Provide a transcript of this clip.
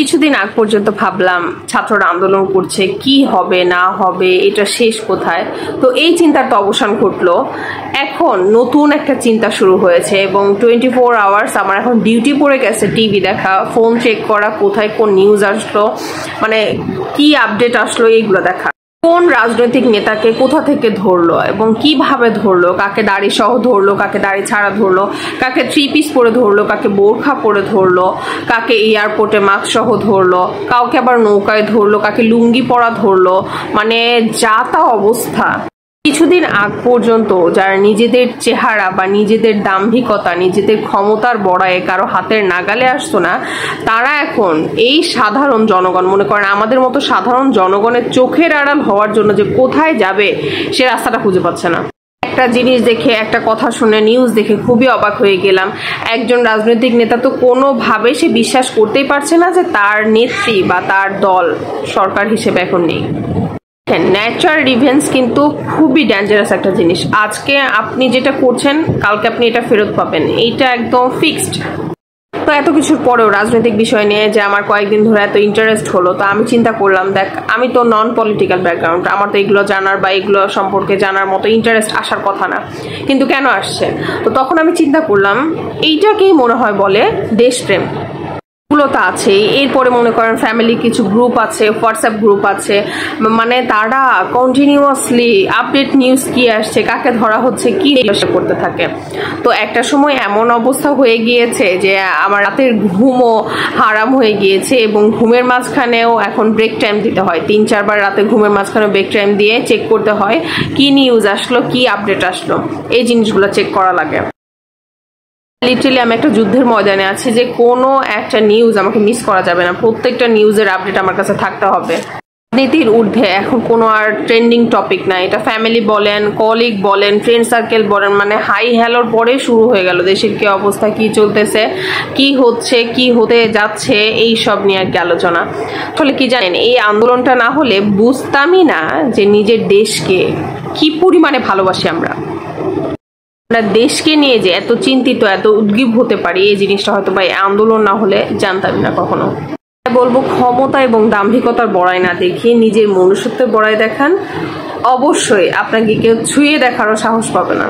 কিছুদিন আগ পর্যন্ত ভাবলাম ছাত্ররা আন্দোলন করছে, কি হবে না হবে, এটা শেষ কোথায়। তো এই চিন্তার তো অবসান ঘটলো। এখন নতুন একটা চিন্তা শুরু হয়েছে এবং 24 আওয়ার্স আমার এখন ডিউটি পড়ে গেছে টিভি দেখা, ফোন চেক করা, কোথায় কোন নিউজ আসলো, মানে কি আপডেট আসলো, এইগুলো দেখা। কোন রাজনৈতিক নেতাকে কোথা থেকে ধরলো এবং কিভাবে ধরলো, কাকে দাড়ি সহ ধরলো, কাকে দাড়ি ছাড়া ধরলো, কাকে 3 পিস পরে ধরলো, কাকে বোরখা পরে ধরলো, কাকে এয়ারপোর্টে মাস্ক সহ ধরলো, কাউকে আবার নৌকায় ধরলো, কাকে লুঙ্গি পরা ধরলো, মানে যা তা অবস্থা। কিছুদিন আগ পর্যন্ত যারা নিজেদের চেহারা বা নিজেদের দাম্ভিকতা, নিজেদের ক্ষমতার বড়াইয়ে কারো হাতের নাগালে আসতো না, তারা এখন এই সাধারণ জনগণ, মনে করেন আমাদের মতো সাধারণ জনগণের চোখের আড়াল হওয়ার জন্য যে কোথায় যাবে সে রাস্তাটা খুঁজে পাচ্ছে না। একটা জিনিস দেখে, একটা কথা শুনে, নিউজ দেখে খুবই অবাক হয়ে গেলাম। একজন রাজনৈতিক নেতা তো কোনোভাবে সে বিশ্বাস করতেই পারছে না যে তার নেত্রী বা তার দল সরকার হিসেবে এখন নেই। ন্যাচারাল রিভেঞ্জ কিন্তু খুবই ডেঞ্জারাস একটা জিনিস। আজকে আপনি যেটা করছেন কালকে আপনি এটা ফেরত পাবেন, এইটা একদম ফিক্সড। তো এত কিছুর পরেও রাজনৈতিক বিষয় নিয়ে যে আমার কয়েকদিন ধরে এত ইন্টারেস্ট হলো, তো আমি চিন্তা করলাম, দেখ আমি তো নন পলিটিক্যাল ব্যাকগ্রাউন্ড, আমার তো এগুলো জানার বা এগুলো সম্পর্কে জানার মতো ইন্টারেস্ট আসার কথা না, কিন্তু কেন আসছে। তো তখন আমি চিন্তা করলাম এইটাকেই মনে হয় বলে দেশপ্রেম। গুলো তো আছে, এরপরে মনে করেন ফ্যামিলি কিছু গ্রুপ আছে, হোয়াটসঅ্যাপ গ্রুপ আছে, মানে তারা কন্টিনিউয়াসলি আপডেট নিউজ কি আসছে, কাকে ধরা হচ্ছে, কি করতে থাকে। তো একটা সময় এমন অবস্থা হয়ে গিয়েছে যে আমার রাতের ঘুমও হারাম হয়ে গিয়েছে এবং ঘুমের মাঝখানেও এখন ব্রেক টাইম দিতে হয়, 3-4 বার রাতে ঘুমের মাঝখানে ব্রেক টাইম দিয়ে চেক করতে হয় কি নিউজ আসলো, কি আপডেট আসলো, এই জিনিসগুলো চেক করা লাগে। লিটারালি আমি একটা যুদ্ধের ময়দানে আছি যে কোনো একটা নিউজ আমাকে মিস করা যাবে না, প্রত্যেকটা নিউজের আপডেট আমার কাছে থাকতে হবে। রাজনীতির ঊর্ধ্বে এখন কোনো আর ট্রেন্ডিং টপিক নাই, এটা ফ্যামিলি বলেন, কলিগ বলেন, ফ্রেন্ড সার্কেল বলেন, মানে হাই হ্যালোর পরে শুরু হয়ে গেল দেশের কি অবস্থা, কি চলতেছে, কি হচ্ছে, কি হতে যাচ্ছে, এই সব নিয়ে আর কি আলোচনা। আসলে কি জানেন, এই আন্দোলনটা না হলে বুঝতামই না যে নিজের দেশকে কি পরিমাণে ভালোবাসি আমরা দেশকে নিয়ে যে এত চিন্তিত, এত উদ্গ্রীব হতে পারি, এই জিনিসটা হয়তো বা আন্দোলন না হলে জানতামই না কখনো। বলবো ক্ষমতা এবং দাম্ভিকতার বড়াই না দেখিয়ে নিজের মনুষ্যত্বের বড়াই দেখান, অবশ্যই আপনাকে কেউ ছুঁয়ে দেখারও সাহস পাবে না।